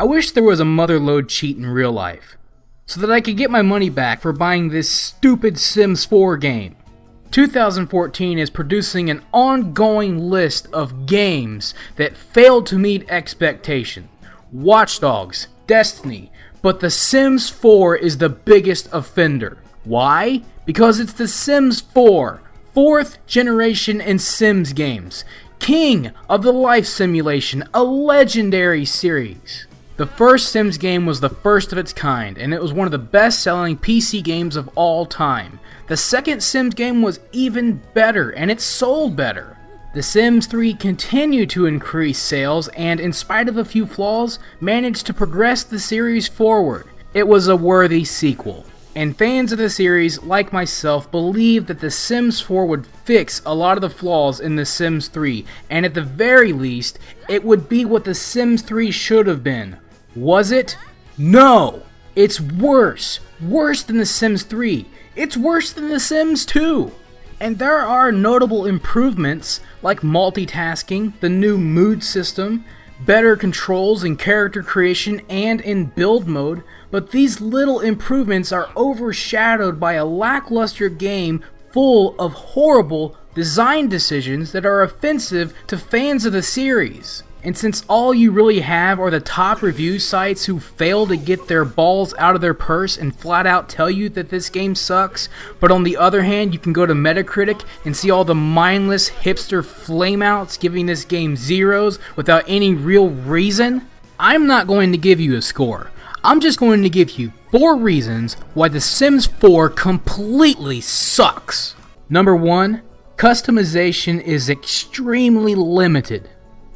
I wish there was a motherlode cheat in real life, so that I could get my money back for buying this stupid Sims 4 game. 2014 is producing an ongoing list of games that failed to meet expectation. Watch Dogs, Destiny, but The Sims 4 is the biggest offender. Why? Because it's The Sims 4, 4th generation in Sims games. King of the life simulation, a legendary series. The first Sims game was the first of its kind, and it was one of the best-selling PC games of all time. The second Sims game was even better, and it sold better. The Sims 3 continued to increase sales, and in spite of a few flaws, managed to progress the series forward. It was a worthy sequel. And fans of the series, like myself, believe that The Sims 4 would fix a lot of the flaws in The Sims 3, and at the very least, it would be what The Sims 3 should have been. Was it? No! It's worse. Worse than The Sims 3. It's worse than The Sims 2. And there are notable improvements, like multitasking, the new mood system, better controls in character creation and in build mode, but these little improvements are overshadowed by a lackluster game full of horrible design decisions that are offensive to fans of the series. And since all you really have are the top review sites who fail to get their balls out of their purse and flat out tell you that this game sucks, but on the other hand you can go to Metacritic and see all the mindless hipster flameouts giving this game zeros without any real reason, I'm not going to give you a score. I'm just going to give you 4 reasons why The Sims 4 completely sucks. Number 1, customization is extremely limited.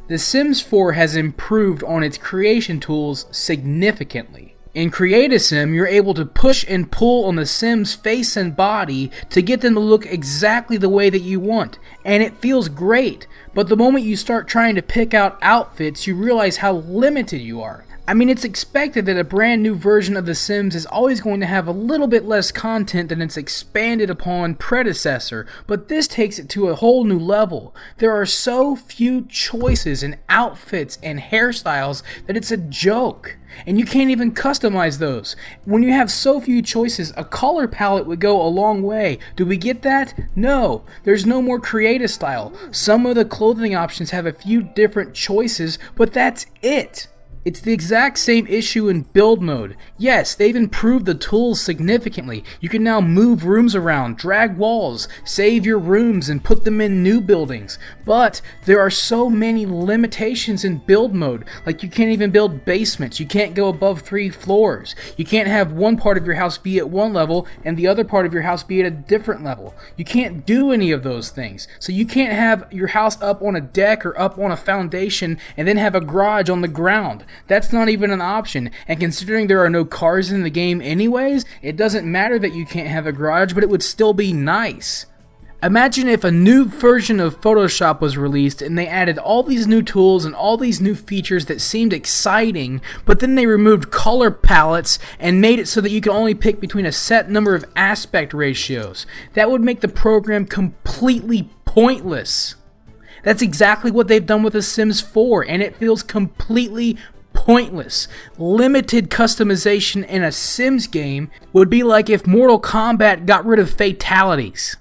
The Sims 4 has improved on its creation tools significantly. In Create-A-Sim, you're able to push and pull on the Sim's face and body to get them to look exactly the way that you want, and it feels great, but the moment you start trying to pick out outfits, you realize how limited you are. I mean, it's expected that a brand new version of The Sims is always going to have a little bit less content than its expanded upon predecessor, but this takes it to a whole new level. There are so few choices in outfits and hairstyles that it's a joke. And you can't even customize those. When you have so few choices, a color palette would go a long way. Do we get that? No. There's no more creative style. Some of the clothing options have a few different choices, but that's it. It's the exact same issue in build mode. Yes, they've improved the tools significantly. You can now move rooms around, drag walls, save your rooms, and put them in new buildings. But there are so many limitations in build mode. Like you can't even build basements. You can't go above 3 floors. You can't have one part of your house be at one level and the other part of your house be at a different level. You can't do any of those things. So you can't have your house up on a deck or up on a foundation and then have a garage on the ground. That's not even an option, and considering there are no cars in the game anyways, it doesn't matter that you can't have a garage, but it would still be nice. Imagine if a new version of Photoshop was released and they added all these new tools and all these new features that seemed exciting, but then they removed color palettes and made it so that you can only pick between a set number of aspect ratios. That would make the program completely pointless. That's exactly what they've done with The Sims 4, and it feels completely pointless. Limited customization in a Sims game would be like if Mortal Kombat got rid of fatalities.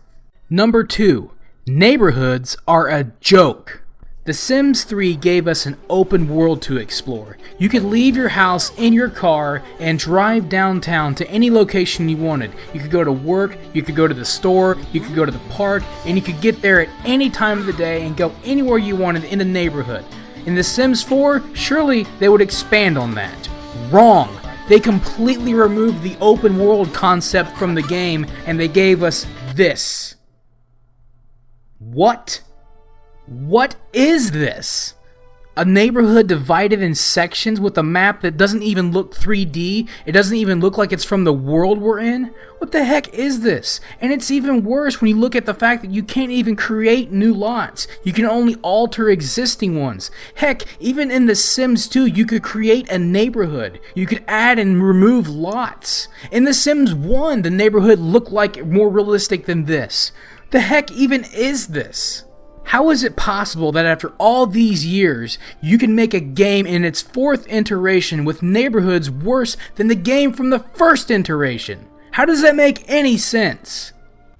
Number 2, neighborhoods are a joke. The Sims 3 gave us an open world to explore. You could leave your house in your car and drive downtown to any location you wanted. You could go to work, you could go to the store, you could go to the park, and you could get there at any time of the day and go anywhere you wanted in the neighborhood. In The Sims 4, surely they would expand on that. Wrong. They completely removed the open world concept from the game and they gave us this. What? What is this? A neighborhood divided in sections with a map that doesn't even look 3D? It doesn't even look like it's from the world we're in? What the heck is this? And it's even worse when you look at the fact that you can't even create new lots. You can only alter existing ones. Heck, even in The Sims 2, you could create a neighborhood. You could add and remove lots. In The Sims 1, the neighborhood looked like more realistic than this. The heck even is this? How is it possible that after all these years, you can make a game in its 4th iteration with neighborhoods worse than the game from the 1st iteration? How does that make any sense?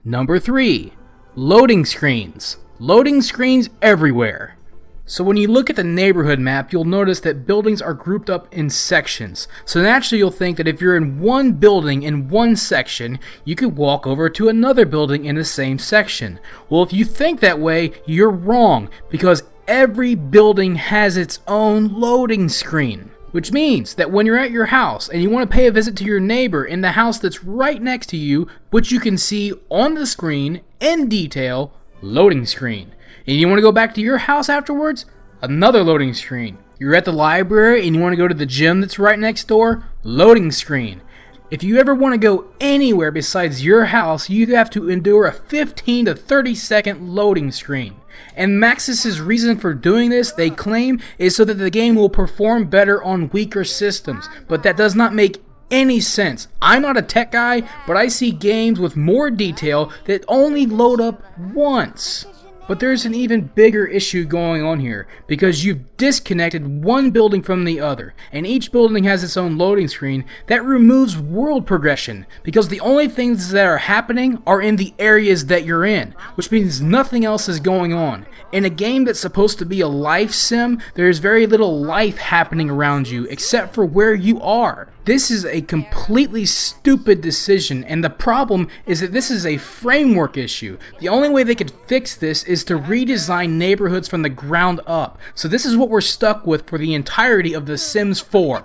Number 3. Loading screens. Loading screens everywhere. So when you look at the neighborhood map, you'll notice that buildings are grouped up in sections. So naturally you'll think that if you're in one building in one section, you could walk over to another building in the same section. Well, if you think that way, you're wrong, because every building has its own loading screen. Which means that when you're at your house and you want to pay a visit to your neighbor in the house that's right next to you, which you can see on the screen in detail, loading screen. And you want to go back to your house afterwards? Another loading screen. You're at the library and you want to go to the gym that's right next door? Loading screen. If you ever want to go anywhere besides your house, you have to endure a 15 to 30 second loading screen. And Maxis's reason for doing this, they claim, is so that the game will perform better on weaker systems. But that does not make any sense. I'm not a tech guy, but I see games with more detail that only load up once. But there's an even bigger issue going on here, because you've disconnected one building from the other, and each building has its own loading screen. That removes world progression, because the only things that are happening are in the areas that you're in, which means nothing else is going on. In a game that's supposed to be a life sim, there is very little life happening around you, except for where you are. This is a completely stupid decision, and the problem is that this is a framework issue. The only way they could fix this is to redesign neighborhoods from the ground up. So this is what we're stuck with for the entirety of The Sims 4.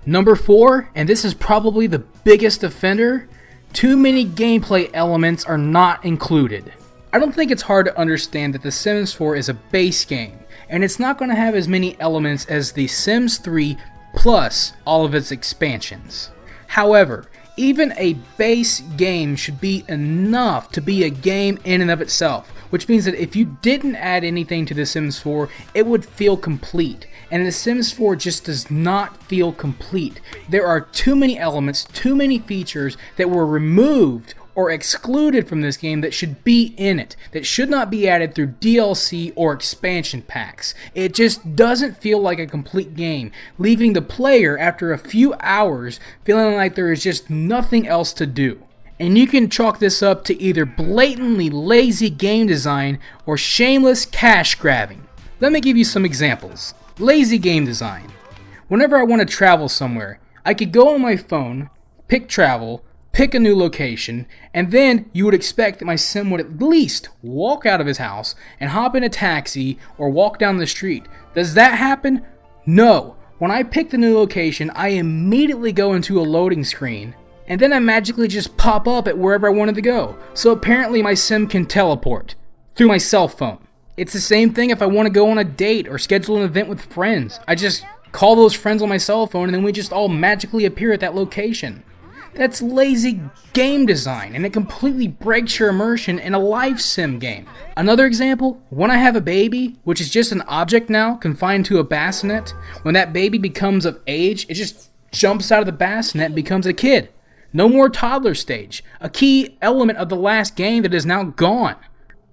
Number 4, and this is probably the biggest offender, too many gameplay elements are not included. I don't think it's hard to understand that The Sims 4 is a base game, and it's not going to have as many elements as The Sims 3 plus all of its expansions. However, even a base game should be enough to be a game in and of itself, which means that if you didn't add anything to The Sims 4, it would feel complete. And The Sims 4 just does not feel complete. There are too many elements, too many features that were removed or excluded from this game that should be in it, that should not be added through DLC or expansion packs. It just doesn't feel like a complete game, leaving the player after a few hours feeling like there is just nothing else to do. And you can chalk this up to either blatantly lazy game design or shameless cash grabbing. Let me give you some examples. Lazy game design. Whenever I want to travel somewhere, I could go on my phone, pick travel, pick a new location, and then you would expect that my sim would at least walk out of his house and hop in a taxi or walk down the street. Does that happen? No. When I pick the new location, I immediately go into a loading screen, and then I magically just pop up at wherever I wanted to go. So apparently my sim can teleport through my cell phone. It's the same thing if I want to go on a date or schedule an event with friends. I just call those friends on my cell phone and then we just all magically appear at that location. That's lazy game design, and it completely breaks your immersion in a life sim game. Another example, when I have a baby, which is just an object now confined to a bassinet, when that baby becomes of age, it just jumps out of the bassinet and becomes a kid. No more toddler stage, a key element of the last game that is now gone.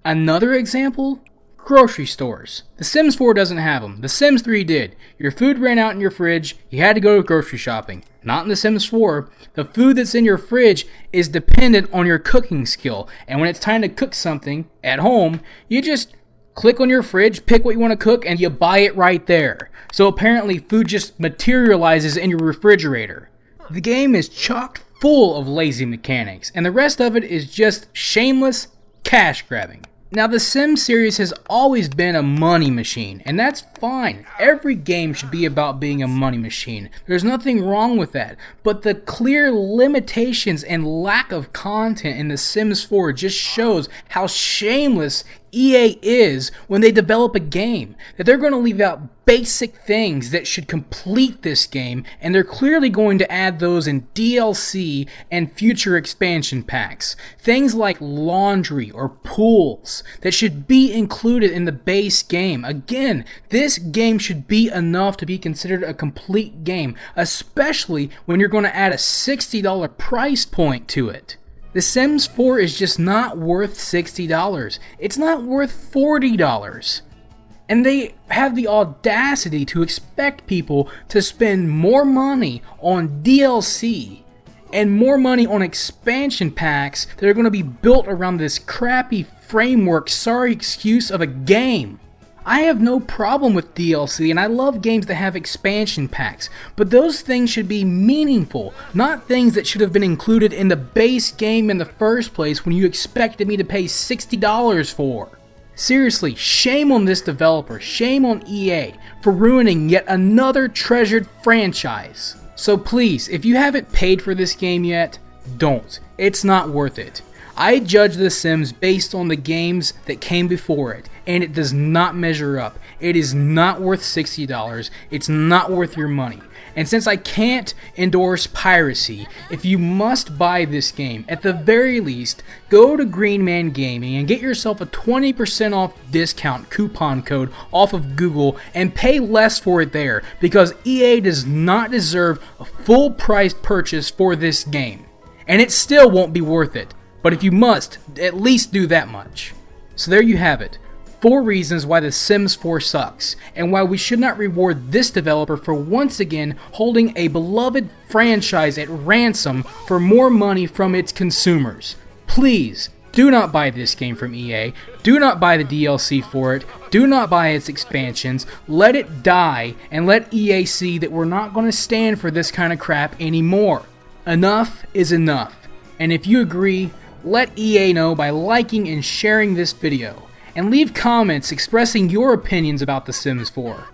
Another example, grocery stores. The Sims 4 doesn't have them. The Sims 3 did. Your food ran out in your fridge, you had to go grocery shopping. Not in The Sims 4. The food that's in your fridge is dependent on your cooking skill, and when it's time to cook something at home, you just click on your fridge, pick what you want to cook, and you buy it right there. So apparently food just materializes in your refrigerator. The game is chock full of lazy mechanics, and the rest of it is just shameless cash grabbing. Now, the Sims series has always been a money machine, and that's fine. Every game should be about being a money machine. There's nothing wrong with that. But the clear limitations and lack of content in The Sims 4 just shows how shameless EA is when they develop a game. That they're going to leave out basic things that should complete this game, and they're clearly going to add those in DLC and future expansion packs. Things like laundry or pools that should be included in the base game. Again, this game should be enough to be considered a complete game, especially when you're going to add a $60 price point to it. The Sims 4 is just not worth $60. It's not worth $40. And they have the audacity to expect people to spend more money on DLC and more money on expansion packs that are going to be built around this crappy framework, sorry excuse of a game. I have no problem with DLC, and I love games that have expansion packs, but those things should be meaningful, not things that should have been included in the base game in the first place when you expected me to pay $60 for. Seriously, shame on this developer, shame on EA for ruining yet another treasured franchise. So please, if you haven't paid for this game yet, don't. It's not worth it. I judge The Sims based on the games that came before it, and it does not measure up. It is not worth $60. It's not worth your money. And since I can't endorse piracy, if you must buy this game, at the very least, go to Green Man Gaming and get yourself a 20% off discount coupon code off of Google and pay less for it there, because EA does not deserve a full price purchase for this game. And it still won't be worth it. But if you must, at least do that much. So there you have it. 4 reasons why The Sims 4 sucks, and why we should not reward this developer for once again holding a beloved franchise at ransom for more money from its consumers. Please, do not buy this game from EA. Do not buy the DLC for it. Do not buy its expansions. Let it die, and let EA see that we're not going to stand for this kind of crap anymore. Enough is enough. And if you agree, let EA know by liking and sharing this video, and leave comments expressing your opinions about The Sims 4.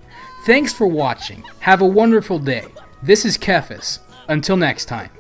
Thanks for watching. Have a wonderful day. This is TheKephas. Until next time.